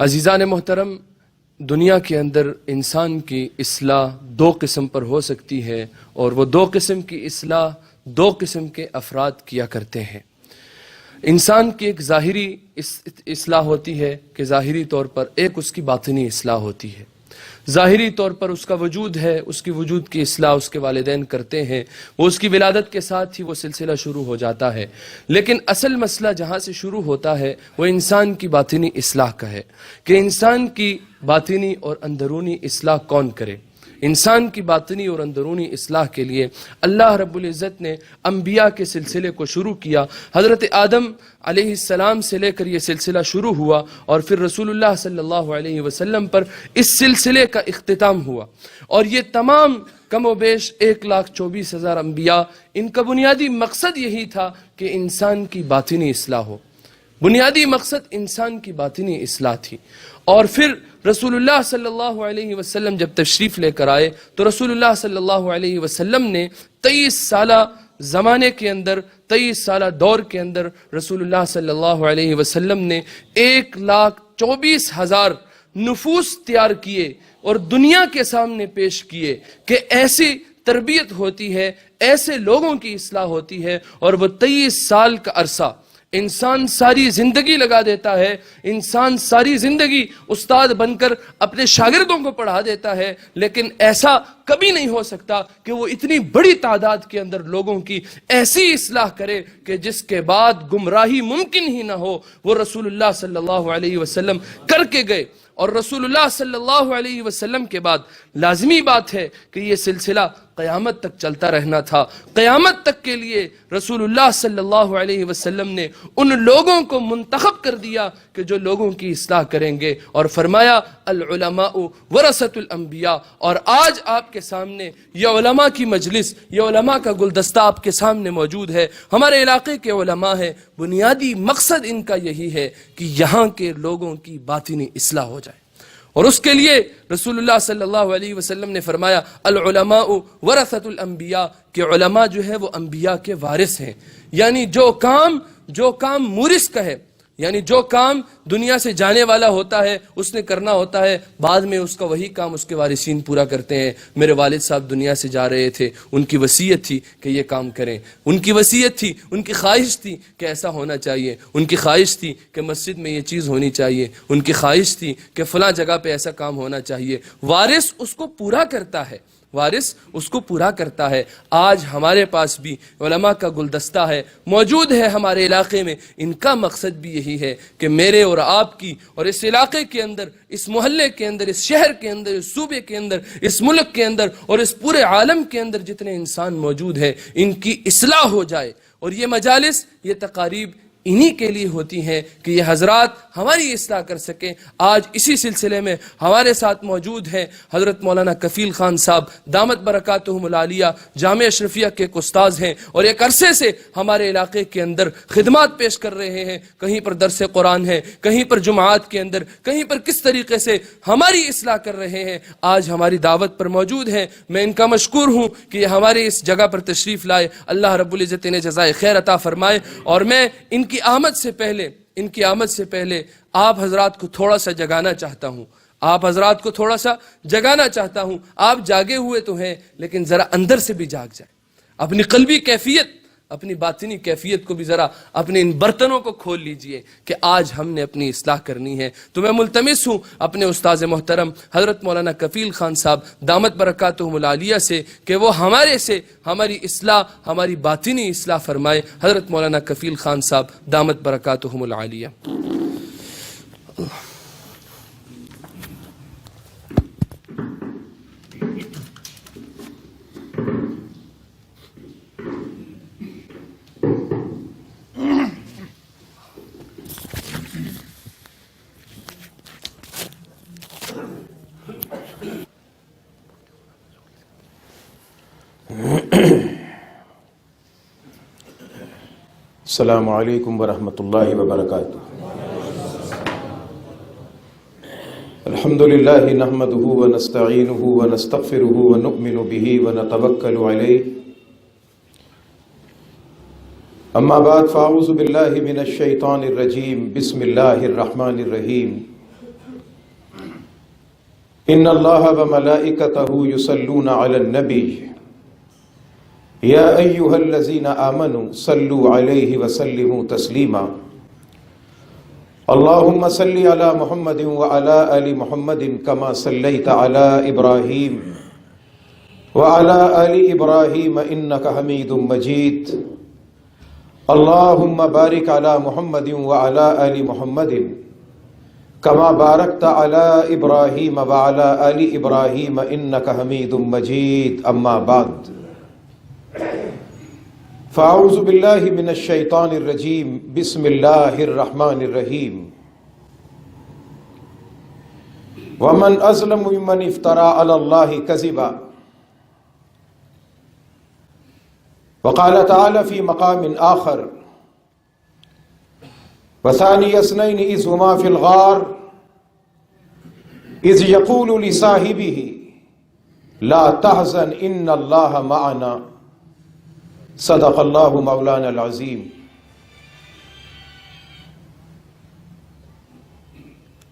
عزیزان محترم، دنیا کے اندر انسان کی اصلاح دو قسم پر ہو سکتی ہے، اور وہ دو قسم کی اصلاح دو قسم کے افراد کیا کرتے ہیں۔ انسان کی ایک ظاہری اصلاح ہوتی ہے کہ ظاہری طور پر ایک اس کی باطنی اصلاح ہوتی ہے، ظاہری طور پر اس کا وجود ہے، اس کی وجود کی اصلاح اس کے والدین کرتے ہیں، وہ اس کی ولادت کے ساتھ ہی وہ سلسلہ شروع ہو جاتا ہے۔ لیکن اصل مسئلہ جہاں سے شروع ہوتا ہے وہ انسان کی باطنی اصلاح کا ہے کہ انسان کی باطنی اور اندرونی اصلاح کون کرے۔ انسان کی باطنی اور اندرونی اصلاح کے لیے اللہ رب العزت نے انبیاء کے سلسلے کو شروع کیا۔ حضرت آدم علیہ السلام سے لے کر یہ سلسلہ شروع ہوا، اور پھر رسول اللہ صلی اللہ علیہ وسلم پر اس سلسلے کا اختتام ہوا، اور یہ تمام کم و بیش 1,24,000 انبیاء، ان کا بنیادی مقصد یہی تھا کہ انسان کی باطنی اصلاح ہو۔ بنیادی مقصد انسان کی باطنی اصلاح تھی۔ اور پھر رسول اللہ صلی اللہ علیہ وسلم جب تشریف لے کر آئے تو رسول اللہ صلی اللہ علیہ وسلم نے 23 سالہ زمانے کے اندر، 23 سالہ دور کے اندر رسول اللہ صلی اللہ علیہ وسلم نے 1,24,000 نفوس تیار کیے اور دنیا کے سامنے پیش کیے کہ ایسی تربیت ہوتی ہے، ایسے لوگوں کی اصلاح ہوتی ہے۔ اور وہ 23 سال کا عرصہ انسان ساری زندگی لگا دیتا ہے، انسان ساری زندگی استاد بن کر اپنے شاگردوں کو پڑھا دیتا ہے، لیکن ایسا کبھی نہیں ہو سکتا کہ وہ اتنی بڑی تعداد کے اندر لوگوں کی ایسی اصلاح کرے کہ جس کے بعد گمراہی ممکن ہی نہ ہو۔ وہ رسول اللہ صلی اللہ علیہ وسلم کر کے گئے، اور رسول اللہ صلی اللہ علیہ وسلم کے بعد لازمی بات ہے کہ یہ سلسلہ قیامت تک چلتا رہنا تھا۔ قیامت تک کے لیے رسول اللہ صلی اللہ علیہ وسلم نے ان لوگوں کو منتخب کر دیا کہ جو لوگوں کی اصلاح کریں گے، اور فرمایا العلماء ورثۃ الانبیاء۔ اور آج آپ کے سامنے یہ علماء کی مجلس، یہ علماء کا گلدستہ آپ کے سامنے موجود ہے، ہمارے علاقے کے علماء ہیں۔ بنیادی مقصد ان کا یہی ہے کہ یہاں کے لوگوں کی باطنی اصلاح ہو جائے، اور اس کے لیے رسول اللہ صلی اللہ علیہ وسلم نے فرمایا العلماء ورثۃ الانبیاء، کہ علماء جو ہے وہ انبیاء کے وارث ہیں۔ یعنی جو کام مورث کا ہے، یعنی جو کام دنیا سے جانے والا ہوتا ہے اس نے کرنا ہوتا ہے، بعد میں اس کا وہی کام اس کے وارثین پورا کرتے ہیں۔ میرے والد صاحب دنیا سے جا رہے تھے، ان کی وصیت تھی کہ یہ کام کریں، ان کی وصیت تھی، ان کی خواہش تھی کہ ایسا ہونا چاہیے، ان کی خواہش تھی کہ مسجد میں یہ چیز ہونی چاہیے، ان کی خواہش تھی کہ فلاں جگہ پہ ایسا کام ہونا چاہیے۔ وارث اس کو پورا کرتا ہے، وارث اس کو پورا کرتا ہے۔ آج ہمارے پاس بھی علماء کا گلدستہ ہے، موجود ہے ہمارے علاقے میں۔ ان کا مقصد بھی یہی ہے کہ میرے اور آپ کی، اور اس علاقے کے اندر، اس محلے کے اندر، اس شہر کے اندر، اس صوبے کے اندر، اس ملک کے اندر، اور اس پورے عالم کے اندر جتنے انسان موجود ہیں، ان کی اصلاح ہو جائے۔ اور یہ مجالس، یہ تقاریب انہی کے لیے ہوتی ہیں کہ یہ حضرات ہماری اصلاح کر سکیں۔ آج اسی سلسلے میں ہمارے ساتھ موجود ہیں حضرت مولانا کفیل خان صاحب دامت برکاتہم العالیہ، جامعہ اشرفیہ کے ایک استاذ ہیں، اور ایک عرصے سے ہمارے علاقے کے اندر خدمات پیش کر رہے ہیں۔ کہیں پر درس قرآن ہے، کہیں پر جمعات کے اندر، کہیں پر کس طریقے سے ہماری اصلاح کر رہے ہیں۔ آج ہماری دعوت پر موجود ہیں، میں ان کا مشکور ہوں کہ یہ ہمارے اس جگہ پر تشریف لائے۔ اللہ رب العزت نے جزائے خیر عطا فرمائے۔ اور میں ان کی آمد سے پہلے آپ حضرات کو تھوڑا سا جگانا چاہتا ہوں۔ آپ جاگے ہوئے تو ہیں، لیکن ذرا اندر سے بھی جاگ جائیں، اپنی قلبی کیفیت، اپنی باطنی کیفیت کو بھی ذرا اپنے ان برتنوں کو کھول لیجئے کہ آج ہم نے اپنی اصلاح کرنی ہے۔ تو میں ملتمس ہوں اپنے استاذ محترم حضرت مولانا کفیل خان صاحب دامت برکاتہم العالیہ سے کہ وہ ہماری اصلاح، ہماری باطنی اصلاح فرمائے۔ حضرت مولانا کفیل خان صاحب دامت برکاتہم العالیہ۔ السلام علیکم ورحمۃ اللہ وبرکاتہ۔ الحمد للہ نحمده ونستعینه ونستغفره ونؤمن به ونتوکل علیہ، اما بعد فاعوذ باللہ من الشیطان الرجیم، بسم اللہ الرحمن الرحیم۔ ان اللہ وملائکتہ یصلون علی النبی یا ایہا الذین آمنوا صلوا علیہ وسلموا تسلیما اللہم صلی علی محمد وعلی آل محمد کما صلیت علی ابراہیم وعلی آل ابراہیم انک حمید مجید اللہم بارک علی محمد وعلی آل محمد کما بارکت علی ابراہیم وعلی آل ابراہیم انک حمید مجید اما بعد فاعوذ باللہ من الشیطان الرجیم بسم اللہ الرحمن الرحیم ومن اظلم ممن افترى علی اللہ کذبا وقال تعالی فی مقام آخر وثانی اثنین اذ ہما فی الغار اذ یقول لصاحبہ لا تحزن ان اللہ معنا صدق اللہ مولانا العظیم.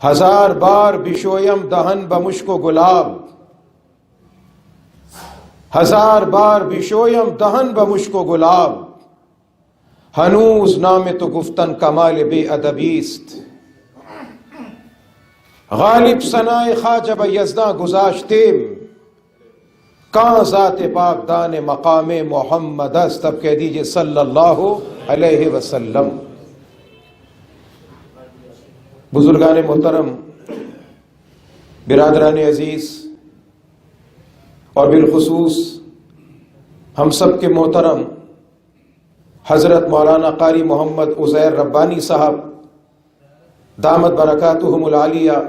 ہزار بار بشویم دہن بمشک و گلاب ہزار بار بشویم دہن بمشک و گلاب ہنوز نام تو گفتن کمال بے ادبیست غالب ثنائے خواجہ یزداں گذاشتیم کہاں ذات پاک دان مقام محمد است. اب کہہ دیجئے صلی اللہ علیہ وسلم. بزرگان محترم، برادران عزیز، اور بالخصوص ہم سب کے محترم حضرت مولانا قاری محمد عزیر ربانی صاحب دامت برکاتہم العالیہ،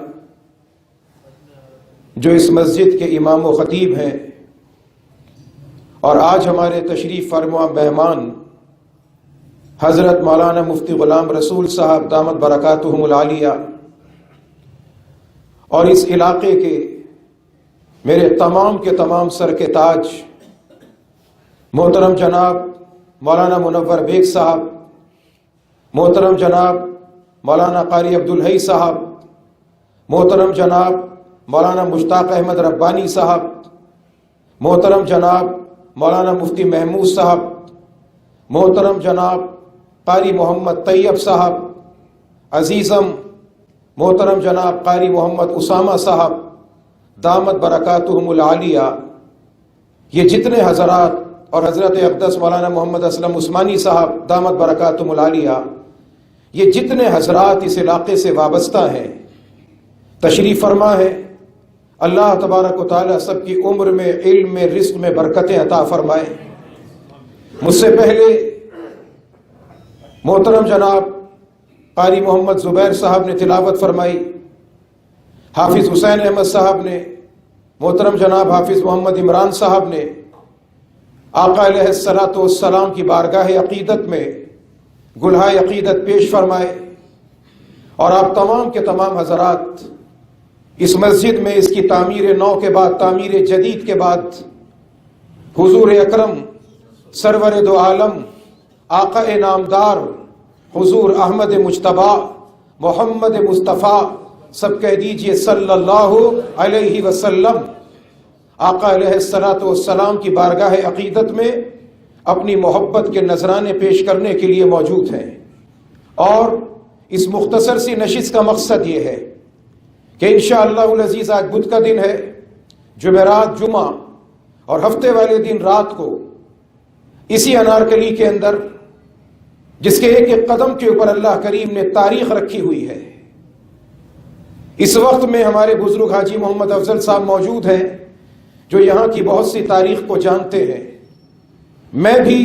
جو اس مسجد کے امام و خطیب ہیں اور آج ہمارے تشریف فرما مہمان حضرت مولانا مفتی غلام رسول صاحب دامت برکاتہم العالیہ، اور اس علاقے کے میرے تمام کے تمام سر کے تاج محترم جناب مولانا منور بیگ صاحب، محترم جناب مولانا قاری عبدالحی صاحب، محترم جناب مولانا مشتاق احمد ربانی صاحب، محترم جناب مولانا مفتی محمود صاحب، محترم جناب قاری محمد طیب صاحب، عزیزم محترم جناب قاری محمد اسامہ صاحب دامت برکاتہم العالیہ، یہ جتنے حضرات اور حضرت اقدس مولانا محمد اسلم عثمانی صاحب دامت برکاتہم العالیہ، یہ جتنے حضرات اس علاقے سے وابستہ ہیں، تشریف فرما ہے. اللہ تبارک و تعالیٰ سب کی عمر میں، علم میں، رزق میں برکتیں عطا فرمائے. مجھ سے پہلے محترم جناب قاری محمد زبیر صاحب نے تلاوت فرمائی، حافظ حسین احمد صاحب نے، محترم جناب حافظ محمد عمران صاحب نے آقا علیہ الصلاۃ والسلام کی بارگاہ عقیدت میں گلہائے عقیدت پیش فرمائے، اور آپ تمام کے تمام حضرات اس مسجد میں اس کی تعمیر نو کے بعد، تعمیر جدید کے بعد، حضور اکرم سرور دو عالم آقا نامدار حضور احمد مجتبیٰ محمد مصطفیٰ، سب کہہ دیجئے صلی اللہ علیہ وسلم، آقا علیہ الصلاۃ والسلام کی بارگاہ عقیدت میں اپنی محبت کے نذرانے پیش کرنے کے لیے موجود ہیں. اور اس مختصر سی نشست کا مقصد یہ ہے کہ انشاءاللہ العزیز آج بدھ کا دن ہے، جمعرات جمعہ اور ہفتے والے دن رات کو اسی انارکلی کے اندر، جس کے ایک ایک قدم کے اوپر اللہ کریم نے تاریخ رکھی ہوئی ہے، اس وقت میں ہمارے بزرگ حاجی محمد افضل صاحب موجود ہیں جو یہاں کی بہت سی تاریخ کو جانتے ہیں. میں بھی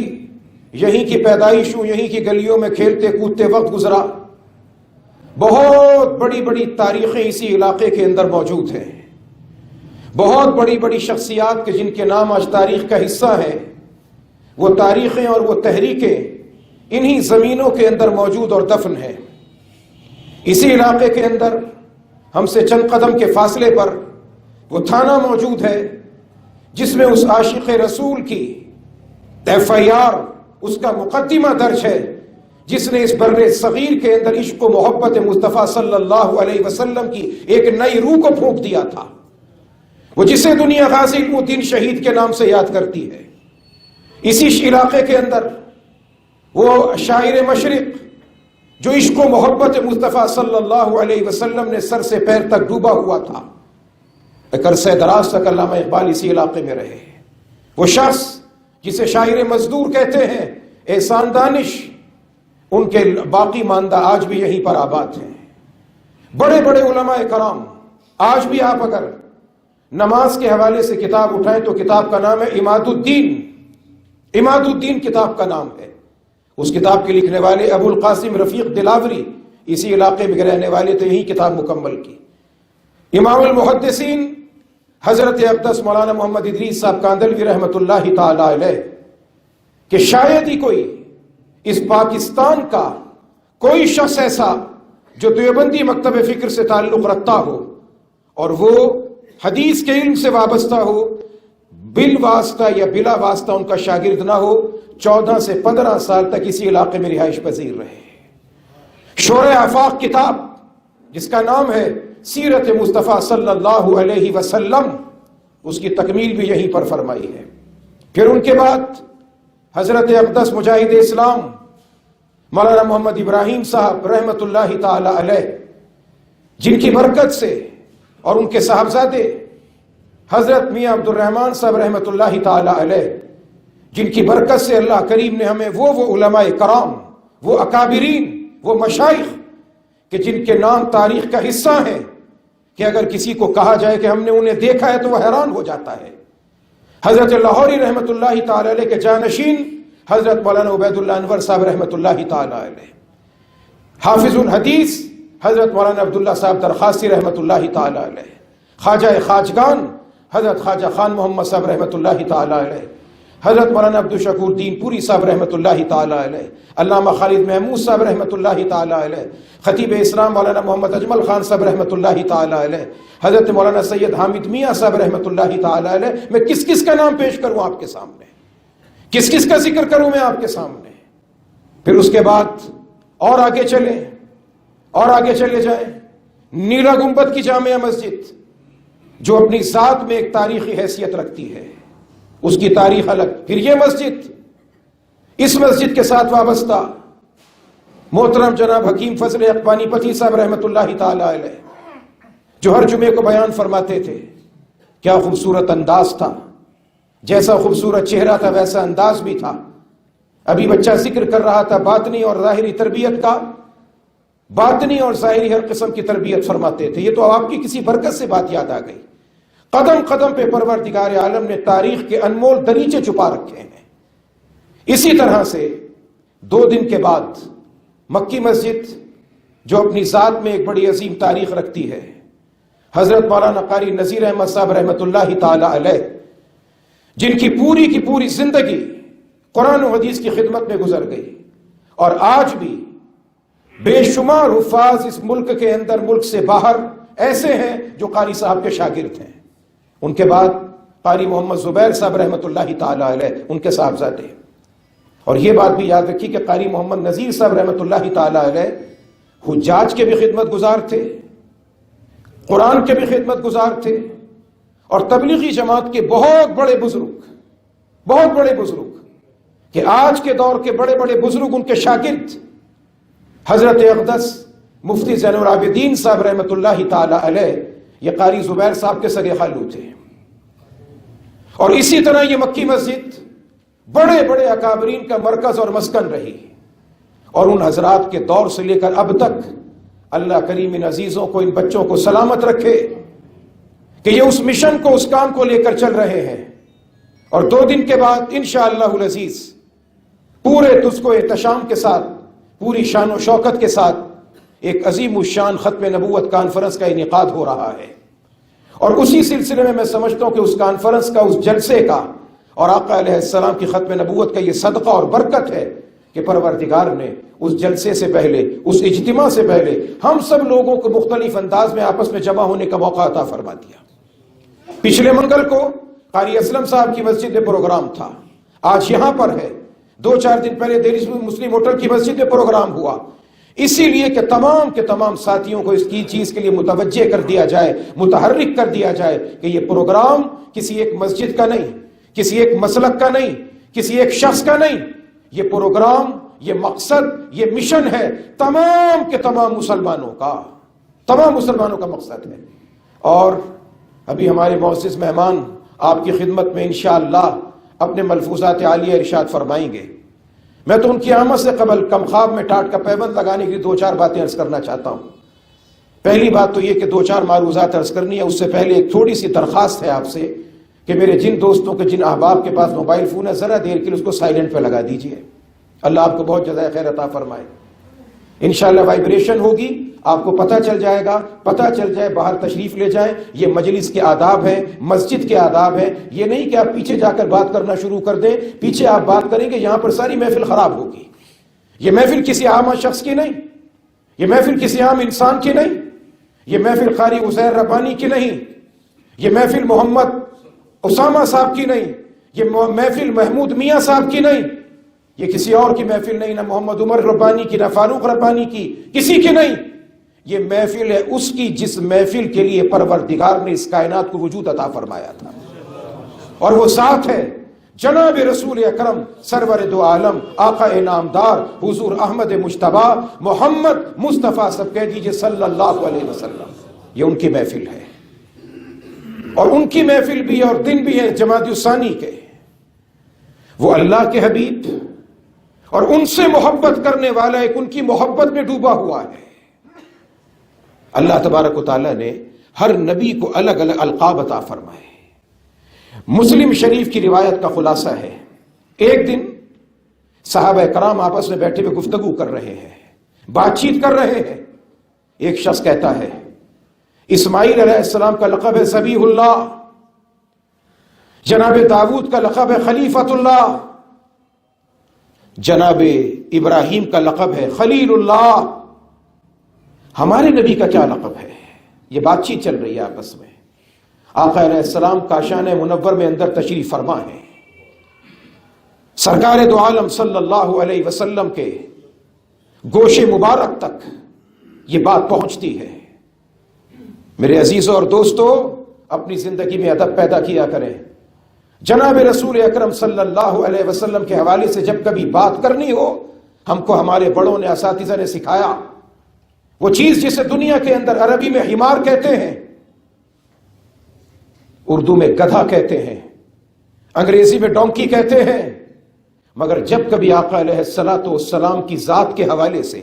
یہیں کی پیدائش ہوں، یہیں کی گلیوں میں کھیلتے کودتے وقت گزرا. بہت بڑی بڑی تاریخیں اسی علاقے کے اندر موجود ہیں، بہت بڑی بڑی شخصیات کے جن کے نام آج تاریخ کا حصہ ہیں، وہ تاریخیں اور وہ تحریکیں انہی زمینوں کے اندر موجود اور دفن ہیں. اسی علاقے کے اندر ہم سے چند قدم کے فاصلے پر وہ تھانہ موجود ہے جس میں اس عاشق رسول کی FIR، اس کا مقدمہ درج ہے، جس نے اس بر صغیر کے اندر عشق و محبت مصطفیٰ صلی اللہ علیہ وسلم کی ایک نئی روح کو پھونک دیا تھا. وہ جسے دنیا غازی علم الدین شہید کے نام سے یاد کرتی ہے، اسی علاقے کے اندر وہ شاعر مشرق جو عشق و محبت مصطفیٰ صلی اللہ علیہ وسلم نے سر سے پیر تک ڈوبا ہوا تھا، ایک عرصہ دراز تک علامہ اقبال اسی علاقے میں رہے، وہ شخص جسے شاعر مزدور کہتے ہیں، احسان دانش، ان کے باقی ماندہ آج بھی یہیں پر آباد ہیں۔ بڑے بڑے علماء کرام، آج بھی آپ اگر نماز کے حوالے سے کتاب اٹھائیں تو کتاب کا نام ہے اماد الدین، اماد الدین کتاب کا نام ہے۔ اس کتاب کے لکھنے والے ابو القاسم رفیق دلاوری اسی علاقے میں رہنے والے تھے، یہی کتاب مکمل کی۔ امام المحدثین حضرت اقدس مولانا محمد ادریس صاحب کاندلوی رحمۃ اللہ تعالی علیہ کہ شاید ہی کوئی اس پاکستان کا کوئی شخص ایسا جو دیوبندی مکتب فکر سے تعلق رکھتا ہو اور وہ حدیث کے علم سے وابستہ ہو، بالواسطہ یا بلا واسطہ ان کا شاگرد نہ ہو، 14 سے 15 سال تک اسی علاقے میں رہائش پذیر رہے۔ شورِ آفاق کتاب جس کا نام ہے سیرت مصطفیٰ صلی اللہ علیہ وسلم، اس کی تکمیل بھی یہیں پر فرمائی ہے۔ پھر ان کے بعد حضرت اقدس مجاہد اسلام مولانا محمد ابراہیم صاحب رحمۃ اللہ تعالی علیہ، جن کی برکت سے اور ان کے صاحبزادے حضرت میاں عبد الرحمن صاحب رحمۃ اللہ تعالی علیہ، جن کی برکت سے اللہ کریم نے ہمیں وہ علماء کرام، وہ اکابرین، وہ مشائخ کہ جن کے نام تاریخ کا حصہ ہیں کہ اگر کسی کو کہا جائے کہ ہم نے انہیں دیکھا ہے تو وہ حیران ہو جاتا ہے۔ حضرت لاہوری رحمۃ اللہ تعالی علیہ کے جانشین حضرت مولانا عبید اللہ انور صاحب رحمۃ اللہ تعالی علیہ، حافظ الحدیث حضرت مولانا عبداللہ صاحب درخواستی رحمۃ اللہ تعالی علیہ، خواجہ خواجگان حضرت خواجہ خان محمد صاحب رحمۃ اللہ تعالی علیہ، حضرت مولانا عبدالشکور دین پوری صاحب رحمۃ اللہ تعالی علیہ، علامہ خالد محمود صاحب رحمۃ اللہ تعالی علیہ، خطیب اسلام مولانا محمد اجمل خان صاحب رحمۃ اللہ تعالی علیہ، حضرت مولانا سید حامد میاں صاحب رحمۃ اللہ تعالی علیہ۔ میں کس کس کا نام پیش کروں آپ کے سامنے، کس کس کا ذکر کروں میں آپ کے سامنے؟ پھر اس کے بعد اور آگے چلیں اور آگے چلے جائیں، نیلا گنبد کی جامع مسجد جو اپنی ذات میں ایک تاریخی حیثیت رکھتی ہے، اس کی تاریخ الگ۔ پھر یہ مسجد، اس مسجد کے ساتھ وابستہ محترم جناب حکیم فضل اقبانی پتی صاحب رحمۃ اللہ تعالی علیہ، جو ہر جمعے کو بیان فرماتے تھے، کیا خوبصورت انداز تھا، جیسا خوبصورت چہرہ تھا ویسا انداز بھی تھا۔ ابھی بچہ ذکر کر رہا تھا باطنی اور ظاہری تربیت کا، باطنی اور ظاہری ہر قسم کی تربیت فرماتے تھے۔ یہ تو آپ کی کسی برکت سے بات یاد آ گئی۔ قدم قدم پہ پروردگار عالم نے تاریخ کے انمول دریچے چھپا رکھے ہیں۔ اسی طرح سے 2 دن کے بعد مکی مسجد جو اپنی ذات میں ایک بڑی عظیم تاریخ رکھتی ہے، حضرت مولانا قاری نذیر احمد صاحب رحمۃ اللہ تعالی علیہ، جن کی پوری زندگی قرآن و حدیث کی خدمت میں گزر گئی، اور آج بھی بے شمار حفاظ اس ملک کے اندر، ملک سے باہر ایسے ہیں جو قاری صاحب کے شاگرد ہیں۔ ان کے بعد قاری محمد زبیر صاحب رحمۃ اللہ تعالی علیہ، ان کے صاحبزادے۔ اور یہ بات بھی یاد رکھی کہ قاری محمد نذیر صاحب رحمۃ اللہ تعالی علیہ حجاج کے بھی خدمت گزار تھے، قرآن کے بھی خدمت گزار تھے، اور تبلیغی جماعت کے بہت بڑے بزرگ کہ آج کے دور کے بڑے بڑے بزرگ ان کے شاگرد حضرت اقدس مفتی زین العابدین صاحب رحمۃ اللہ تعالی علیہ، یہ قاری زبیر صاحب کے سگے خالو تھے۔ اور اسی طرح یہ مکی مسجد بڑے بڑے اکابرین کا مرکز اور مسکن رہی، اور ان حضرات کے دور سے لے کر اب تک اللہ کریم ان عزیزوں کو، ان بچوں کو سلامت رکھے کہ یہ اس مشن کو، اس کام کو لے کر چل رہے ہیں۔ اور 2 دن کے بعد انشاءاللہ العزیز پورے تسکو احتشام کے ساتھ، پوری شان و شوکت کے ساتھ ایک عظیم الشان ختم نبوت کانفرنس کا انعقاد ہو رہا ہے۔ اور اسی سلسلے میں سمجھتا ہوں کہ اس کانفرنس کا، اس جلسے کا، اور آقا علیہ السلام کی ختم نبوت کا یہ صدقہ اور برکت ہے کہ پروردگار نے اس جلسے سے پہلے، اس اجتماع سے پہلے ہم سب لوگوں کو مختلف انداز میں آپس میں جمع ہونے کا موقع عطا فرما دیا۔ پچھلے منگل کو قاری اسلم صاحب کی مسجد میں پروگرام تھا، آج یہاں پر ہے۔ 2-4 دن پہلے دہلی مسلم ہوٹل کی مسجد میں پروگرام ہوا۔ اسی لیے کہ تمام کے تمام ساتھیوں کو اس کی چیز کے لیے متوجہ کر دیا جائے، متحرک کر دیا جائے کہ یہ پروگرام کسی ایک مسجد کا نہیں، کسی ایک مسلک کا نہیں، کسی ایک شخص کا نہیں، یہ پروگرام، یہ مقصد، یہ مشن ہے تمام کے تمام مسلمانوں کا، تمام مسلمانوں کا مقصد ہے۔ اور ابھی ہمارے معزز مہمان آپ کی خدمت میں انشاءاللہ اپنے ملفوظات عالیہ ارشاد فرمائیں گے۔ میں تو ان کی آمد سے قبل کم خواب میں ٹاٹ کا پیبند لگانے کی 2-4 باتیں عرض کرنا چاہتا ہوں۔ پہلی بات تو یہ کہ 2-4 معروضات عرض کرنی ہے، اس سے پہلے ایک تھوڑی سی درخواست ہے آپ سے کہ میرے جن دوستوں کے، جن احباب کے پاس موبائل فون ہے، ذرا دیر کے لیے اس کو سائلنٹ پہ لگا دیجئے۔ اللہ آپ کو بہت جزائے خیر عطا فرمائے۔ انشاءاللہ وائبریشن ہوگی، آپ کو پتہ چل جائے گا، پتہ چل جائے، باہر تشریف لے جائیں۔ یہ مجلس کے آداب ہیں، مسجد کے آداب ہیں، یہ نہیں کہ آپ پیچھے جا کر بات کرنا شروع کر دیں۔ پیچھے آپ بات کریں گے، یہاں پر ساری محفل خراب ہوگی۔ یہ محفل کسی عام شخص کی نہیں، یہ محفل کسی عام انسان کی نہیں، یہ محفل قاری عزیر ربانی کی نہیں، یہ محفل محمد اسامہ صاحب کی نہیں، یہ محفل محمود میاں صاحب کی نہیں، یہ کسی اور کی محفل نہیں، نہ محمد عمر ربانی کی، نہ فاروق ربانی کی، کسی کی نہیں۔ یہ محفل ہے اس کی جس محفل کے لیے پروردگار نے اس کائنات کو وجود عطا فرمایا تھا، اور وہ ذات ہے جناب رسول اکرم سرور دو عالم آقا انعامدار حضور احمد مجتبی محمد مصطفیٰ، سب کہہ دیجئے صلی اللہ علیہ وسلم۔ یہ ان کی محفل ہے، اور ان کی محفل بھی اور دن بھی ہے جمادی الثانی کے۔ وہ اللہ کے حبیب اور ان سے محبت کرنے والا ایک ان کی محبت میں ڈوبا ہوا ہے۔ اللہ تبارک و تعالیٰ نے ہر نبی کو الگ الگ القاب عطا فرمائے۔ مسلم شریف کی روایت کا خلاصہ ہے، ایک دن صحابہ کرام آپس میں بیٹھے ہوئے گفتگو کر رہے ہیں، بات چیت کر رہے ہیں۔ ایک شخص کہتا ہے اسماعیل علیہ السلام کا لقب ہے ذبیح اللہ، جناب داؤد کا لقب ہے خلیفۃ اللہ، جناب ابراہیم کا لقب ہے خلیل اللہ، ہمارے نبی کا کیا لقب ہے؟ یہ بات چیت چل رہی ہے آپس میں۔ آقا علیہ السلام کاشان منور میں اندر تشریف فرما ہے، سرکار دو عالم صلی اللہ علیہ وسلم کے گوش مبارک تک یہ بات پہنچتی ہے۔ میرے عزیزوں اور دوستو، اپنی زندگی میں ادب پیدا کیا کریں۔ جناب رسول اکرم صلی اللہ علیہ وسلم کے حوالے سے جب کبھی بات کرنی ہو، ہم کو ہمارے بڑوں نے، اساتذہ نے سکھایا، وہ چیز جسے دنیا کے اندر عربی میں حمار کہتے ہیں، اردو میں گدھا کہتے ہیں، انگریزی میں ڈونکی کہتے ہیں، مگر جب کبھی آقا علیہ السلام کی ذات کے حوالے سے،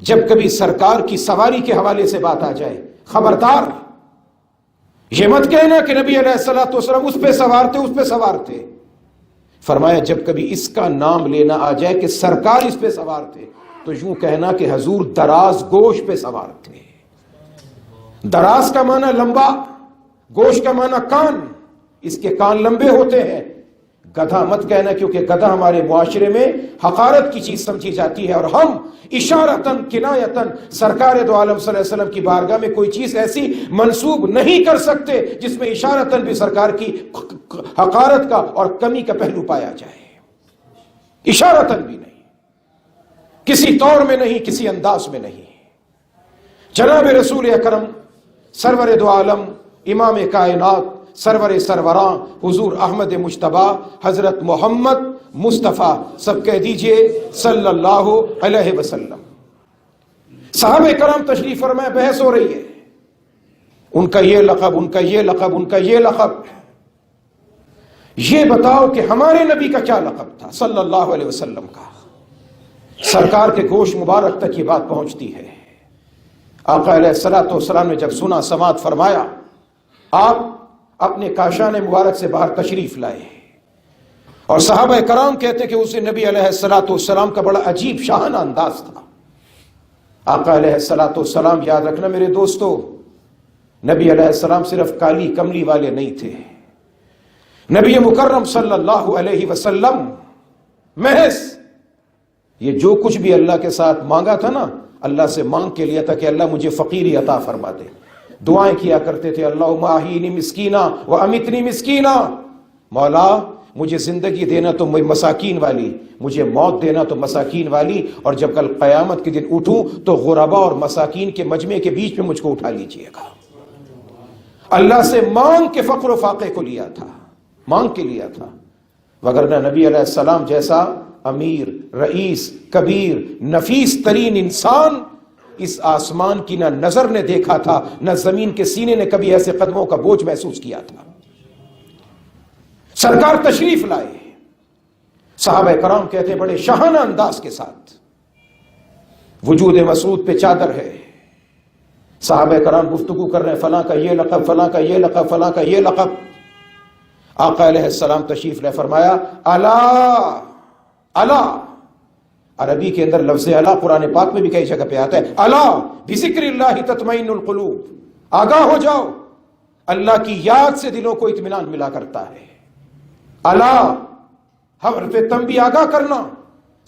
جب کبھی سرکار کی سواری کے حوالے سے بات آ جائے، خبردار یہ مت کہنا کہ نبی علیہ السلام اس پہ سوار تھے، اس پہ سوار تھے۔ فرمایا جب کبھی اس کا نام لینا آ جائے کہ سرکار اس پہ سوار تھے، تو یوں کہنا کہ حضور دراز گوش پہ سوار تھے۔ دراز کا معنی لمبا، گوش کا معنی کان، اس کے کان لمبے ہوتے ہیں۔ گدھا مت کہنا، کیونکہ گدھا ہمارے معاشرے میں حقارت کی چیز سمجھی جاتی ہے، اور ہم اشارتاً کنایتاً سرکار دو عالم صلی اللہ علیہ وسلم کی بارگاہ میں کوئی چیز ایسی منسوب نہیں کر سکتے جس میں اشارتاً بھی سرکار کی حقارت کا اور کمی کا پہلو پایا جائے۔ اشارتاً بھی نہیں، کسی طور میں نہیں، کسی انداز میں نہیں۔ جناب رسول اکرم سرور دو عالم امام کائنات سرور سروراں حضور احمد مجتبی حضرت محمد مصطفیٰ، سب کہہ دیجئے صلی اللہ علیہ وسلم۔ صحابہ کرام تشریف فرمائے، بحث ہو رہی ہے، ان کا یہ لقب، ان کا یہ لقب، ان کا یہ لقب۔ یہ بتاؤ کہ ہمارے نبی کا کیا لقب تھا صلی اللہ علیہ وسلم کا؟ سرکار کے گوش مبارک تک یہ بات پہنچتی ہے۔ آقا علیہ السلام نے جب سنا، سماعت فرمایا، آپ اپنے کاشان مبارک سے باہر تشریف لائے، اور صحابہ کرام کہتے کہ اسے نبی علیہ السلام کا بڑا عجیب شاہانہ انداز تھا۔ آقا علیہ السلام، یاد رکھنا میرے دوستو، نبی علیہ السلام صرف کالی کملی والے نہیں تھے۔ نبی مکرم صلی اللہ علیہ وسلم محض یہ جو کچھ بھی اللہ کے ساتھ مانگا تھا نا، اللہ سے مانگ کے لیا تھا کہ اللہ مجھے فقیری عطا فرما دے۔ دعائیں کیا کرتے تھے، اللہم احیینی مسکینا و امیتنی مسکینا، مولا مجھے زندگی دینا تو مساکین والی، مجھے موت دینا تو مساکین والی، اور جب کل قیامت کے دن اٹھوں تو غربا اور مساکین کے مجمع کے بیچ میں مجھ کو اٹھا لیجئے گا۔ اللہ سے مانگ کے فقر و فاقے کو لیا تھا، مانگ کے لیا تھا، وگرنہ نبی علیہ السلام جیسا امیر، رئیس، کبیر، نفیس ترین انسان اس آسمان کی نہ نظر نے دیکھا تھا، نہ زمین کے سینے نے کبھی ایسے قدموں کا بوجھ محسوس کیا تھا۔ سرکار تشریف لائے، صحابہ کرام کہتے بڑے شاہانہ انداز کے ساتھ، وجود مسعود پہ چادر ہے، صحابہ کرام گفتگو کر رہے ہیں، فلاں کا یہ لقب، فلاں کا یہ لقب، فلاں کا یہ لقب۔ آقا علیہ السلام تشریف لے، فرمایا الا الا، عربی کے اندر لفظ الا قرآن پاک میں بھی کئی جگہ پہ آتا ہے، الا بذکر اللہ تطمئن القلوب، آگاہ ہو جاؤ، اللہ کی یاد سے دلوں کو اطمینان ملا کرتا ہے۔ الا، حرف تنبیہ، آگاہ کرنا،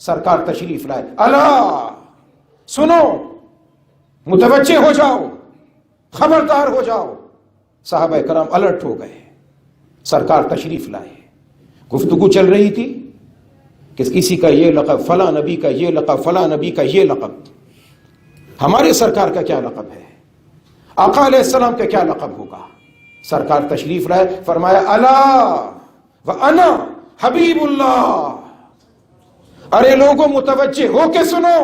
سرکار تشریف لائے، الا سنو، متوجہ ہو جاؤ، خبردار ہو جاؤ۔ صحابہ کرام الرٹ ہو گئے، سرکار تشریف لائے، گفتگو چل رہی تھی کہ کسی کا یہ لقب، فلاں نبی کا یہ لقب، فلاں نبی کا یہ لقب، ہمارے سرکار کا کیا لقب ہے، آقا علیہ السلام کا کیا لقب ہوگا۔ سرکار تشریف لائے، فرمایا الا وانا حبیب اللہ، ارے لوگوں متوجہ ہو کے سنو،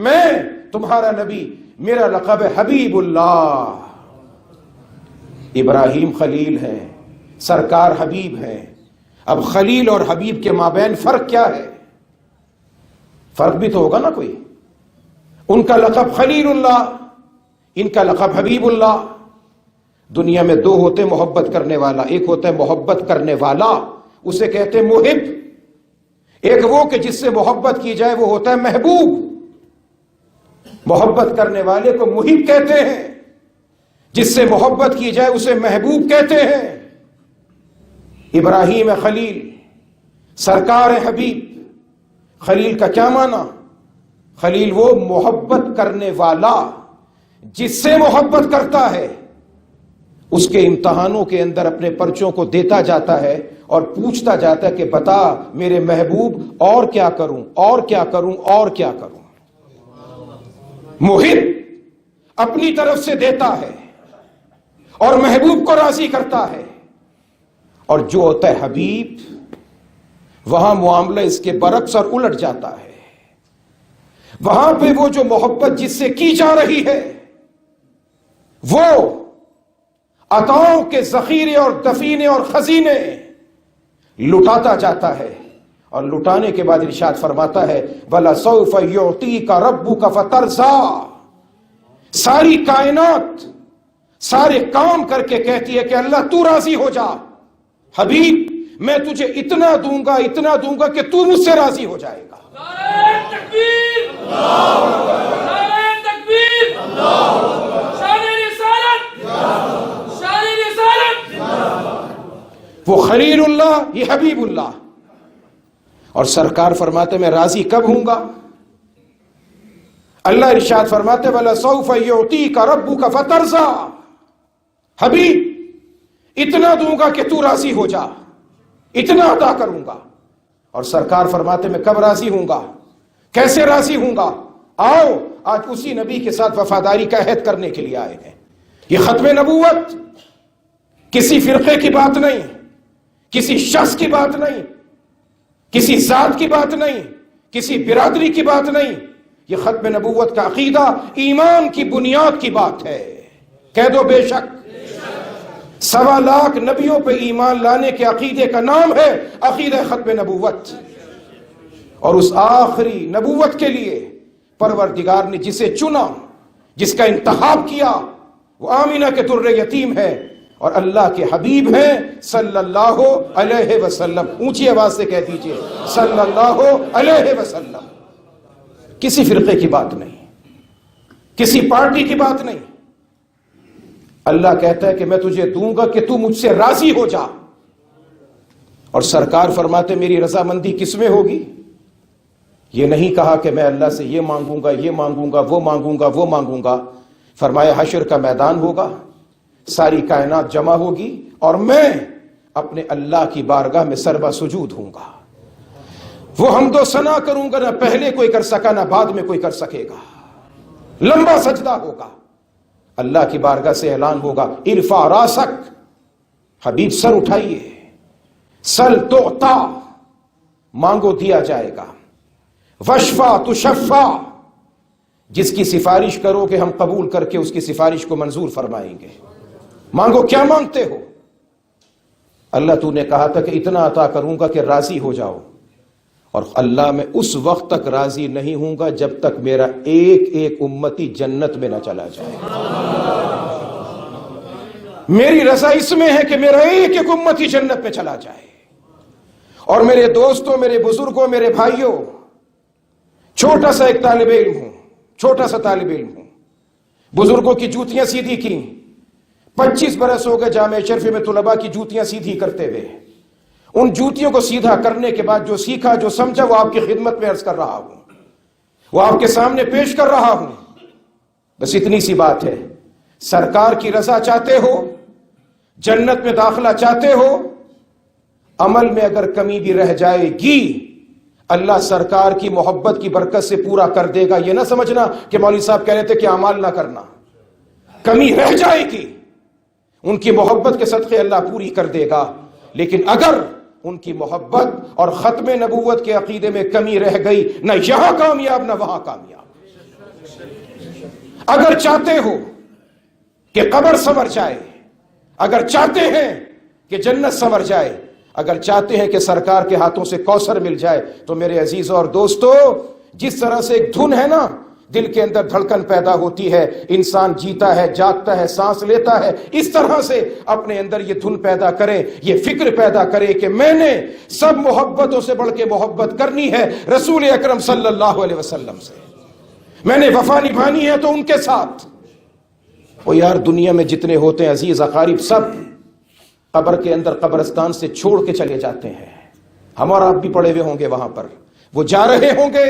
میں تمہارا نبی، میرا لقب ہے حبیب اللہ۔ ابراہیم خلیل ہے، سرکار حبیب ہے، اب خلیل اور حبیب کے مابین فرق کیا ہے؟ فرق بھی تو ہوگا نا کوئی۔ ان کا لقب خلیل اللہ، ان کا لقب حبیب اللہ۔ دنیا میں دو ہوتے محبت کرنے والا، ایک ہوتا ہے محبت کرنے والا، اسے کہتے ہیں محب، ایک وہ کہ جس سے محبت کی جائے وہ ہوتا ہے محبوب۔ محبت کرنے والے کو محب کہتے ہیں، جس سے محبت کی جائے اسے محبوب کہتے ہیں۔ ابراہیم خلیل، سرکار حبیب۔ خلیل کا کیا معنی؟ خلیل وہ محبت کرنے والا، جس سے محبت کرتا ہے، اس کے امتحانوں کے اندر اپنے پرچوں کو دیتا جاتا ہے اور پوچھتا جاتا ہے کہ بتا میرے محبوب، اور کیا کروں، اور کیا کروں، اور کیا کروں۔ محب اپنی طرف سے دیتا ہے اور محبوب کو راضی کرتا ہے، اور جو ہوتا ہے حبیب، وہاں معاملہ اس کے برعکس اور الٹ جاتا ہے۔ وہاں پہ وہ جو محبت جس سے کی جا رہی ہے، وہ عطاؤں کے ذخیرے اور دفینے اور خزینے لٹاتا جاتا ہے، اور لٹانے کے بعد ارشاد فرماتا ہے وَلَسَوْفَ يُعْطِيكَ رَبُّكَ فَتَرْضَىٰ۔ ساری کائنات سارے کام کر کے کہتی ہے کہ اللہ تو راضی ہو جا، حبیب میں تجھے اتنا دوں گا کہ تو مجھ سے راضی ہو جائے گا۔ نعرہ تکبیر، نعرہ تکبیر، شان رسالت، شان رسالت۔ وہ خلیل اللہ، یہ حبیب اللہ، اور سرکار فرماتے میں راضی کب ہوں گا؟ اللہ ارشاد فرماتے وَلَسَوْفَ يُعْطِيكَ رَبُّكَ فَتَرْضَىٰ۔ حبیب اتنا دوں گا کہ تو راضی ہو جا، اتنا عطا کروں گا۔ اور سرکار فرماتے میں کب راضی ہوں گا، کیسے راضی ہوں گا؟ آؤ آج اسی نبی کے ساتھ وفاداری کا عہد کرنے کے لیے آئے ہیں۔ یہ ختم نبوت کسی فرقے کی بات نہیں، کسی شخص کی بات نہیں، کسی ذات کی بات نہیں، کسی برادری کی بات نہیں، یہ ختم نبوت کا عقیدہ ایمان کی بنیاد کی بات ہے۔ کہہ دو بے شک۔ 1.25 لاکھ نبیوں پہ ایمان لانے کے عقیدے کا نام ہے عقیدہ ختم نبوت۔ اور اس آخری نبوت کے لیے پروردگار نے جسے چنا، جس کا انتخاب کیا، وہ آمینہ کے در یتیم ہے اور اللہ کے حبیب ہیں صلی اللہ علیہ وسلم۔ اونچی آواز سے کہہ دیجئے صلی اللہ علیہ وسلم۔ کسی فرقے کی بات نہیں، کسی پارٹی کی بات نہیں۔ اللہ کہتا ہے کہ میں تجھے دوں گا کہ تو مجھ سے راضی ہو جا، اور سرکار فرماتے میری رضامندی کس میں ہوگی؟ یہ نہیں کہا کہ میں اللہ سے یہ مانگوں گا، یہ مانگوں گا، وہ مانگوں گا، وہ مانگوں گا۔ فرمایا حشر کا میدان ہوگا، ساری کائنات جمع ہوگی اور میں اپنے اللہ کی بارگاہ میں سربا سجود ہوں گا. وہ حمد و ثنا کروں گا، نہ پہلے کوئی کر سکا نہ بعد میں کوئی کر سکے گا. لمبا سجدہ ہوگا، اللہ کی بارگاہ سے اعلان ہوگا ارفع راسک، حبیب سر اٹھائیے، سل تعطا، مانگو دیا جائے گا، وشفا تشفا، جس کی سفارش کرو کہ ہم قبول کر کے اس کی سفارش کو منظور فرمائیں گے. مانگو، کیا مانگتے ہو؟ اللہ تو نے کہا تھا کہ اتنا عطا کروں گا کہ راضی ہو جاؤ. اور اللہ میں اس وقت تک راضی نہیں ہوں گا جب تک میرا ایک ایک امتی جنت میں نہ چلا جائے. میری رضا اس میں ہے کہ میرا ایک ایک امتی جنت میں چلا جائے. اور میرے دوستوں، میرے بزرگوں، میرے بھائیوں، چھوٹا سا ایک طالب علم ہوں، چھوٹا سا طالب علم ہوں. بزرگوں کی جوتیاں سیدھی کی، 25 برس ہو گئے جامعہ شریف میں طلباء کی جوتیاں سیدھی کرتے ہوئے. ان جوتیوں کو سیدھا کرنے کے بعد جو سیکھا، جو سمجھا، وہ آپ کی خدمت میں عرض کر رہا ہوں، وہ آپ کے سامنے پیش کر رہا ہوں. بس اتنی سی بات ہے، سرکار کی رضا چاہتے ہو، جنت میں داخلہ چاہتے ہو، عمل میں اگر کمی بھی رہ جائے گی اللہ سرکار کی محبت کی برکت سے پورا کر دے گا. یہ نہ سمجھنا کہ مولوی صاحب کہہ رہے تھے کہ اعمال نہ کرنا، کمی رہ جائے گی، ان کی محبت کے صدقے اللہ پوری کر دے گا. لیکن اگر ان کی محبت اور ختم نبوت کے عقیدے میں کمی رہ گئی، نہ یہاں کامیاب نہ وہاں کامیاب. اگر چاہتے ہو کہ قبر سنور جائے، اگر چاہتے ہیں کہ جنت سنور جائے، اگر چاہتے ہیں کہ سرکار کے ہاتھوں سے کوثر مل جائے، تو میرے عزیزوں اور دوستو، جس طرح سے ایک دھن ہے نا، دل کے اندر دھڑکن پیدا ہوتی ہے، انسان جیتا ہے، جاگتا ہے، سانس لیتا ہے، اس طرح سے اپنے اندر یہ دھن پیدا کریں، یہ فکر پیدا کرے کہ میں نے سب محبتوں سے بڑھ کے محبت کرنی ہے رسول اکرم صلی اللہ علیہ وسلم سے. میں نے وفا نبھانی ہے تو ان کے ساتھ. وہ یار دنیا میں جتنے ہوتے ہیں عزیز اقارب، سب قبر کے اندر قبرستان سے چھوڑ کے چلے جاتے ہیں. ہم اور آپ بھی پڑے ہوئے ہوں گے وہاں پر، وہ جا رہے ہوں گے،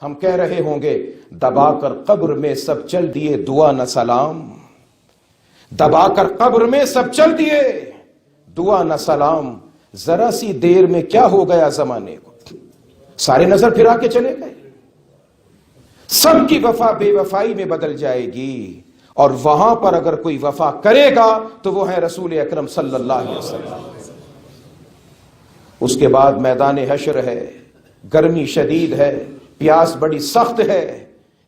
ہم کہہ رہے ہوں گے دبا کر قبر میں سب چل دیے دعا نہ سلام، دبا کر قبر میں سب چل دیے دعا نہ سلام. ذرا سی دیر میں کیا ہو گیا زمانے کو، سارے نظر پھرا کے چلے گئے. سب کی وفا بے وفائی میں بدل جائے گی، اور وہاں پر اگر کوئی وفا کرے گا تو وہ ہے رسول اکرم صلی اللہ علیہ وسلم. اس کے بعد میدان حشر ہے، گرمی شدید ہے، پیاس بڑی سخت ہے.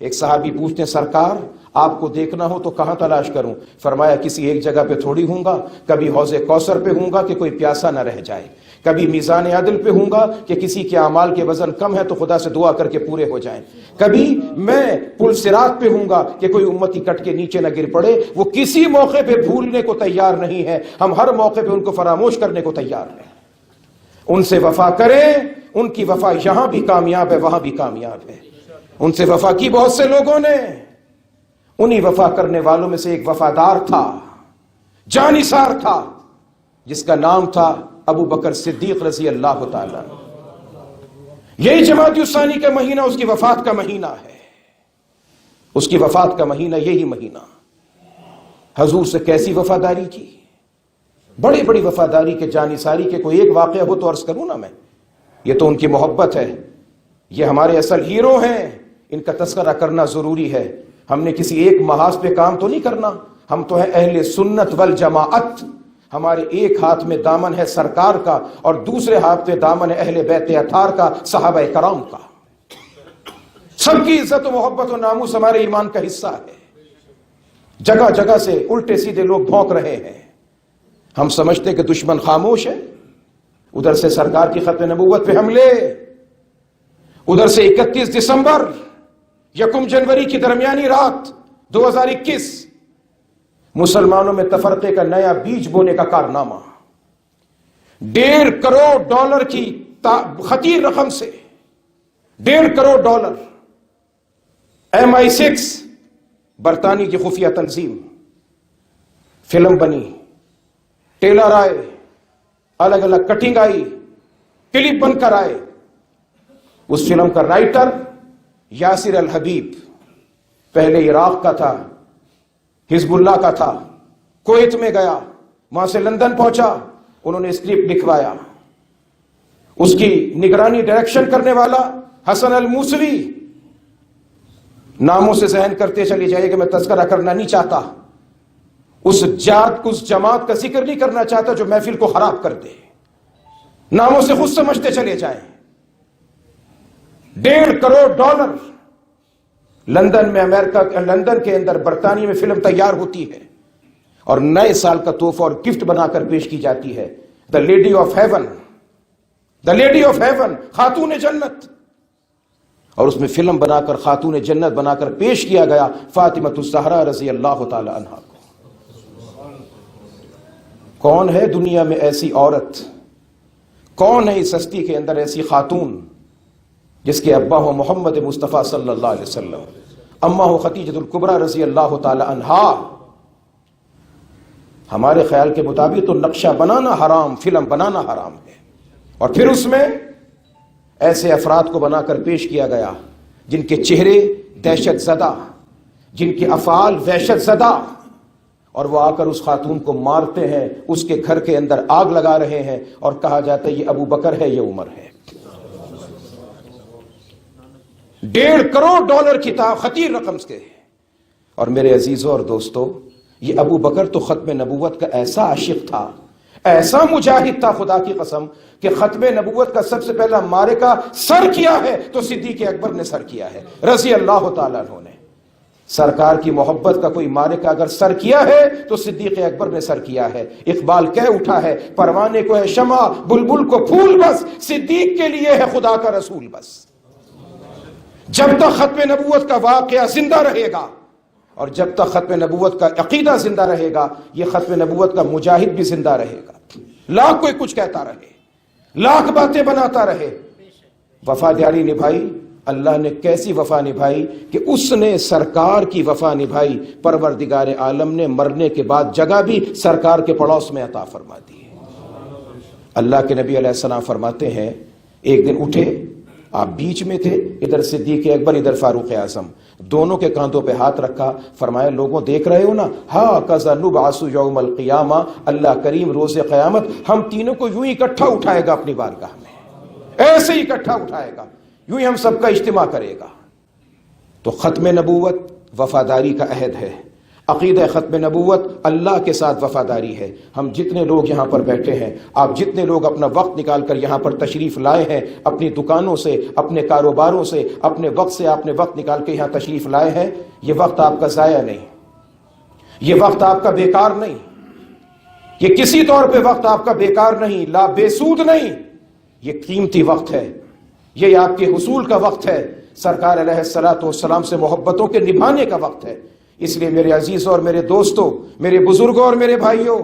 ایک صحابی پوچھتے ہیں سرکار آپ کو دیکھنا ہو تو کہاں تلاش کروں؟ فرمایا کسی ایک جگہ پہ تھوڑی ہوں گا، کبھی حوض کوثر پہ ہوں گا کہ کوئی پیاسا نہ رہ جائے، کبھی میزان عدل پہ ہوں گا کہ کسی کے اعمال کے وزن کم ہے تو خدا سے دعا کر کے پورے ہو جائیں، کبھی میں پل صراط پہ ہوں گا کہ کوئی امتی کٹ کے نیچے نہ گر پڑے. وہ کسی موقع پہ بھولنے کو تیار نہیں ہے، ہم ہر موقع پہ ان کو فراموش کرنے کو تیار ہیں. ان سے وفا کریں، ان کی وفا یہاں بھی کامیاب ہے، وہاں بھی کامیاب ہے. ان سے وفا کی بہت سے لوگوں نے. انہی وفا کرنے والوں میں سے ایک وفادار تھا، جانثار تھا، جس کا نام تھا ابو بکر صدیق رضی اللہ تعالیٰ. یہی جمادی الثانی کا مہینہ اس کی وفات کا مہینہ ہے. اس کی وفات کا مہینہ یہی مہینہ. حضور سے کیسی وفاداری کی، بڑی بڑی وفاداری کے جانثاری کے. کوئی ایک واقعہ ہو تو عرض کروں نا میں، یہ تو ان کی محبت ہے. یہ ہمارے اصل ہیرو ہیں، ان کا تذکرہ کرنا ضروری ہے. ہم نے کسی ایک محاذ پہ کام تو نہیں کرنا، ہم تو ہیں اہل سنت والجماعت. ہمارے ایک ہاتھ میں دامن ہے سرکار کا اور دوسرے ہاتھ میں دامن ہے اہل بیت اطہار کا، صحابہ کرام کا. سب کی عزت و محبت و ناموس ہمارے ایمان کا حصہ ہے. جگہ جگہ سے الٹے سیدھے لوگ بھونک رہے ہیں. ہم سمجھتے کہ دشمن خاموش ہے، ادھر سے سرکار کی ختم نبوت پہ حملے، ادھر سے 31 دسمبر 1 جنوری کی درمیانی رات 2021 مسلمانوں میں تفرقے کا نیا بیج بونے کا کارنامہ. $1.5 کروڑ کی خطیر رقم سے $1.5 کروڑ MI6 برطانوی کی خفیہ تنظیم، فلم بنی، ٹیلر آئے، الگ الگ کٹنگ آئی، کلپ بن کر آئے. اس فلم کا رائٹر یاسر الحبیب پہلے عراق کا تھا، حزب اللہ کا تھا، کویت میں گیا، وہاں سے لندن پہنچا، انہوں نے اسکرپٹ لکھوایا. اس کی نگرانی ڈائریکشن کرنے والا حسن الموسوی. ناموں سے ذہن کرتے چلی جائے کہ میں تذکرہ کرنا نہیں چاہتا, اس جماعت کا ذکر نہیں کرنا چاہتا جو محفل کو خراب کر دے. ناموں سے خود سمجھتے چلے جائیں. $1.5 کروڑ لندن میں, لندن کے اندر برطانیہ میں فلم تیار ہوتی ہے اور نئے سال کا تحفہ اور گفٹ بنا کر پیش کی جاتی ہے. The lady of heaven, the lady of heaven, خاتون جنت. اور اس میں فلم بنا کر خاتون جنت بنا کر پیش کیا گیا فاطمۃ الزہرا رضی اللہ تعالی عنہا کو. کون ہے دنیا میں ایسی عورت, کون ہے اس ہستی کے اندر ایسی خاتون جس کے ابا ہو محمد مصطفیٰ صلی اللہ علیہ وسلم, اماں ہو خدیجۃ الکبریٰ رضی اللہ تعالی عنہا. ہمارے خیال کے مطابق تو نقشہ بنانا حرام, فلم بنانا حرام ہے, اور پھر اس میں ایسے افراد کو بنا کر پیش کیا گیا جن کے چہرے دہشت زدہ, جن کے افعال وحشت زدہ, اور وہ آ کر اس خاتون کو مارتے ہیں, اس کے گھر کے اندر آگ لگا رہے ہیں اور کہا جاتا ہے یہ ابو بکر ہے, یہ عمر ہے. $1.5 کروڑ کی خطیر رقم کے. اور میرے عزیزوں اور دوستو, یہ ابو بکر تو ختم نبوت کا ایسا عاشق تھا, ایسا مجاہد تھا خدا کی قسم, کہ ختم نبوت کا سب سے پہلا معرکہ سر کیا ہے تو صدیق اکبر نے سر کیا ہے رضی اللہ تعالیٰ عنہ نے. سرکار کی محبت کا کوئی معرکہ اگر سر کیا ہے تو صدیق اکبر نے سر کیا ہے. اقبال کہہ اٹھا ہے, پروانے کو ہے شمع, بلبل کو پھول بس, صدیق کے لیے ہے خدا کا رسول بس. جب تک ختم نبوت کا واقعہ زندہ رہے گا اور جب تک ختم نبوت کا عقیدہ زندہ رہے گا, یہ ختم نبوت کا مجاہد بھی زندہ رہے گا. لاکھ کوئی کچھ کہتا رہے, لاکھ باتیں بناتا رہے, وفاداری نبھائی. اللہ نے کیسی وفا نبھائی کہ اس نے سرکار کی وفا نبھائی. پروردگار عالم نے مرنے کے بعد جگہ بھی سرکار کے پڑوس میں عطا فرما دی. اللہ کے نبی علیہ السلام فرماتے ہیں, ایک دن اٹھے, آپ بیچ میں تھے, ادھر صدیق اکبر ادھر فاروق اعظم, دونوں کے کاندھوں پہ ہاتھ رکھا, فرمایا لوگوں دیکھ رہے ہو نا, ہا کذا نبعث یوم القیامہ, اللہ کریم روز قیامت ہم تینوں کو یوں اکٹھا اٹھائے گا اپنی بارگاہ میں, ایسے ہی اکٹھا اٹھائے گا, یوں ہی ہم سب کا اجتماع کرے گا. تو ختم نبوت وفاداری کا عہد ہے. عقیدہ ختم نبوت اللہ کے ساتھ وفاداری ہے. ہم جتنے لوگ یہاں پر بیٹھے ہیں, آپ جتنے لوگ اپنا وقت نکال کر یہاں پر تشریف لائے ہیں, اپنی دکانوں سے, اپنے کاروباروں سے, اپنے وقت سے آپ نے وقت نکال کے یہاں تشریف لائے ہیں, یہ وقت آپ کا ضائع نہیں, یہ وقت آپ کا بیکار نہیں, یہ کسی طور پہ وقت آپ کا بیکار نہیں, لا بے سود نہیں, یہ قیمتی وقت ہے, یہ آپ کے حصول کا وقت ہے, سرکار علیہ الصلوۃ والسلام سے محبتوں کے نبھانے کا وقت ہے. اس لیے میرے عزیزوں اور میرے دوستوں, میرے بزرگوں اور میرے بھائیوں,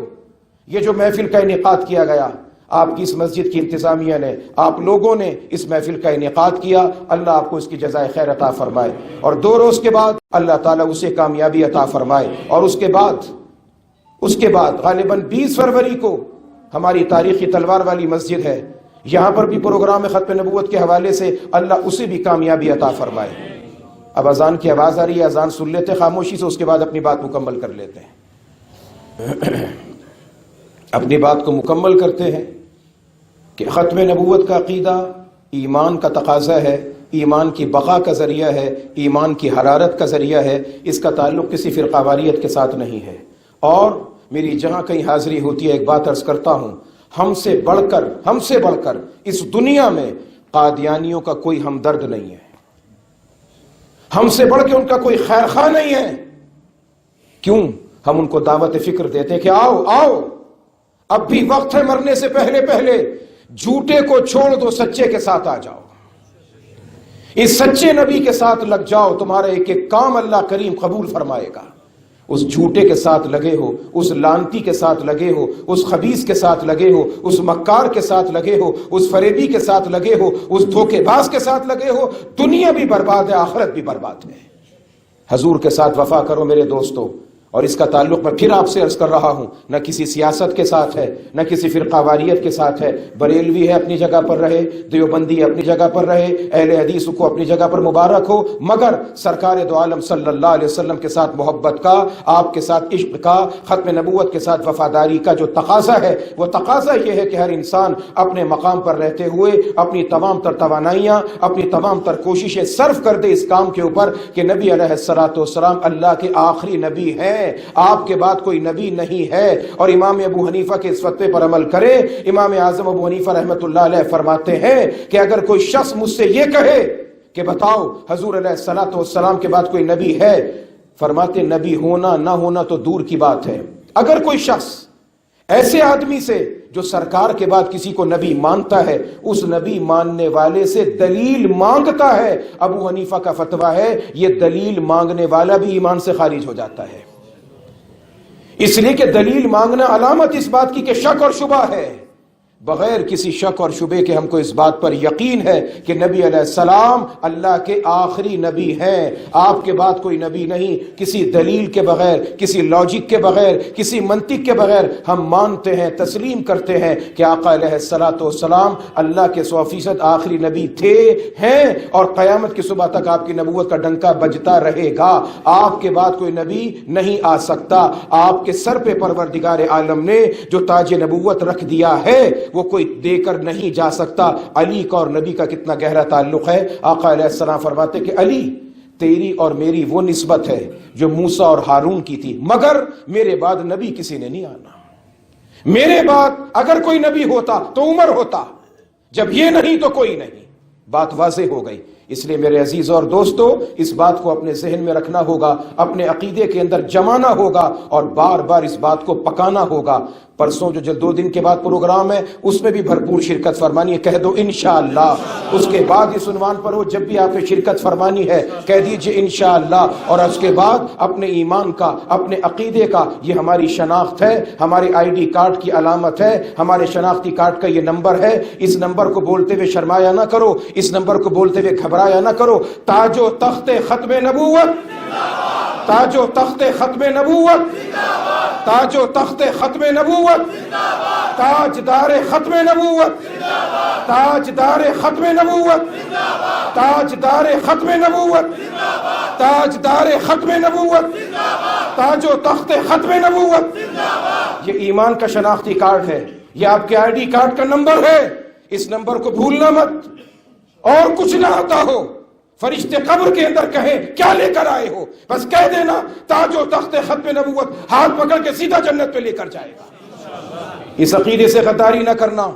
یہ جو محفل کا انعقاد کیا گیا, آپ کی اس مسجد کی انتظامیہ نے, آپ لوگوں نے اس محفل کا انعقاد کیا, اللہ آپ کو اس کی جزائے خیر عطا فرمائے, اور 2 روز کے بعد اللہ تعالیٰ اسے کامیابی عطا فرمائے. اور اس کے بعد غالباً 20 فروری کو ہماری تاریخی تلوار والی مسجد ہے, یہاں پر بھی پروگرام ختم نبوت کے حوالے سے اللہ اسے بھی کامیابی عطا فرمائے. اب اذان کی آواز آ رہی ہے, اذان سن لیتے خاموشی سے, اس کے بعد اپنی بات مکمل کر لیتے ہیں. اپنی بات کو مکمل کرتے ہیں کہ ختم نبوت کا عقیدہ ایمان کا تقاضا ہے, ایمان کی بقا کا ذریعہ ہے, ایمان کی حرارت کا ذریعہ ہے. اس کا تعلق کسی فرقہ واریت کے ساتھ نہیں ہے. اور میری جہاں کہیں حاضری ہوتی ہے, ایک بات عرض کرتا ہوں, ہم سے بڑھ کر اس دنیا میں قادیانیوں کا کوئی ہمدرد نہیں ہے, ہم سے بڑھ کے ان کا کوئی خیر خواہ نہیں ہے. کیوں؟ ہم ان کو دعوت فکر دیتے ہیں کہ آؤ, اب بھی وقت ہے, مرنے سے پہلے جھوٹے کو چھوڑ دو, سچے کے ساتھ آ جاؤ, اس سچے نبی کے ساتھ لگ جاؤ, تمہارا ایک ایک کام اللہ کریم قبول فرمائے گا. اس جھوٹے کے ساتھ لگے ہو, اس لانتی کے ساتھ لگے ہو, اس خبیث کے ساتھ لگے ہو, اس مکار کے ساتھ لگے ہو, اس فریبی کے ساتھ لگے ہو, اس دھوکے باز کے ساتھ لگے ہو, دنیا بھی برباد ہے, آخرت بھی برباد ہے. حضور کے ساتھ وفا کرو میرے دوستو. اور اس کا تعلق میں پھر آپ سے عرض کر رہا ہوں، نہ کسی سیاست کے ساتھ ہے، نہ کسی فرقہ واریت کے ساتھ ہے۔ بریلوی ہے اپنی جگہ پر رہے، دیوبندی اپنی جگہ پر رہے، اہل حدیث کو اپنی جگہ پر مبارک ہو، مگر سرکار دو عالم صلی اللہ علیہ وسلم کے ساتھ محبت کا، آپ کے ساتھ عشق کا، ختم نبوت کے ساتھ وفاداری کا جو تقاضا ہے، وہ تقاضا یہ ہے کہ ہر انسان اپنے مقام پر رہتے ہوئے اپنی تمام تر توانائیاں، اپنی تمام تر کوششیں صرف کر دے اس کام کے اوپر کہ نبی علیہ السلام اللہ کے آخری نبی ہیں، آپ کے بعد کوئی نبی نہیں ہے۔ اور امام ابو حنیفہ کے اس فتوے پر عمل کرے۔ امام اعظم ابو حنیفہ رحمۃ اللہ علیہ فرماتے ہیں کہ اگر کوئی شخص مجھ سے یہ کہے کہ بتاؤ حضور علیہ السلام کے بعد کوئی نبی ہے، فرماتے نبی ہونا نہ ہونا تو دور کی بات ہے، اگر کوئی شخص ایسے آدمی سے جو سرکار کے بعد کسی کو نبی مانتا ہے، اس نبی ماننے والے سے دلیل مانگتا ہے، ابو حنیفہ کا فتویٰ ہے یہ دلیل مانگنے والا بھی ایمان سے خارج ہو جاتا ہے، اس لیے کہ دلیل مانگنا علامت اس بات کی کہ شک اور شبہ ہے۔ بغیر کسی شک اور شبے کے ہم کو اس بات پر یقین ہے کہ نبی علیہ السلام اللہ کے آخری نبی ہیں، آپ کے بعد کوئی نبی نہیں۔ کسی دلیل کے بغیر، کسی لاجک کے بغیر، کسی منطق کے بغیر ہم مانتے ہیں، تسلیم کرتے ہیں کہ آقا علیہ السلام اللہ کے 100% آخری نبی تھے، ہیں، اور قیامت کی صبح تک آپ کی نبوت کا ڈنکا بجتا رہے گا۔ آپ کے بعد کوئی نبی نہیں آ سکتا۔ آپ کے سر پہ پروردگار عالم نے جو تاج نبوت رکھ دیا ہے وہ کوئی دے کر نہیں جا سکتا۔ علی کا اور نبی کا کتنا گہرا تعلق ہے۔ آقا علیہ السلام فرماتے کہ علی تیری اور میری وہ نسبت ہے جو موسیٰ اور ہارون کی تھی، مگر میرے بعد نبی کسی نے نہیں آنا۔ میرے بعد اگر کوئی نبی ہوتا تو عمر ہوتا، جب یہ نہیں تو کوئی نہیں۔ بات واضح ہو گئی۔ اس لیے میرے عزیز اور دوستو، اس بات کو اپنے ذہن میں رکھنا ہوگا، اپنے عقیدے کے اندر جمانا ہوگا اور بار بار اس بات کو پکانا ہوگا۔ پرسوں جو 2 دن کے بعد پروگرام ہے اس میں بھی بھرپور شرکت فرمانی ہے، کہہ دو انشاءاللہ۔ اس کے بعد اس عنوان پر ہو، جب بھی آپ نے شرکت فرمانی ہے کہہ دیجئے انشاءاللہ۔ اور اس کے بعد اپنے ایمان کا، اپنے عقیدے کا، یہ ہماری شناخت ہے، ہمارے ID کارڈ کی علامت ہے، ہمارے شناختی کارڈ کا یہ نمبر ہے۔ اس نمبر کو بولتے ہوئے شرمایا نہ کرو، اس نمبر کو بولتے ہوئے گھبرایا نہ کرو۔ تاج و تخت ختم نبوت، تاج و تخت ختم نبوت، تاج و تخت ختم نبوت، تاجدار ختم نبوت، تاجدار ختم نبوت، تاجدار ختم نبوت، تاجدار ختم نبوت، تاج و تخت ختم نبوت۔ یہ ایمان کا شناختی کارڈ ہے، یہ آپ کے ID کارڈ کا نمبر ہے، اس نمبر کو بھولنا مت۔ اور کچھ نہ آتا ہو، فرشتے قبر کے اندر کہیں کیا لے کر آئے ہو، بس کہہ دینا تاج و تخت ختم نبوت، ہاتھ پکڑ کے سیدھا جنت پہ لے کر جائے گا۔ اس عقیدے سے غداری نہ کرنا،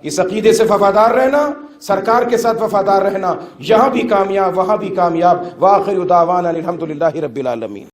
اس عقیدے سے وفادار رہنا، سرکار کے ساتھ وفادار رہنا، یہاں بھی کامیاب وہاں بھی کامیاب۔ وآخر دعوانا الحمدللہ رب العالمین۔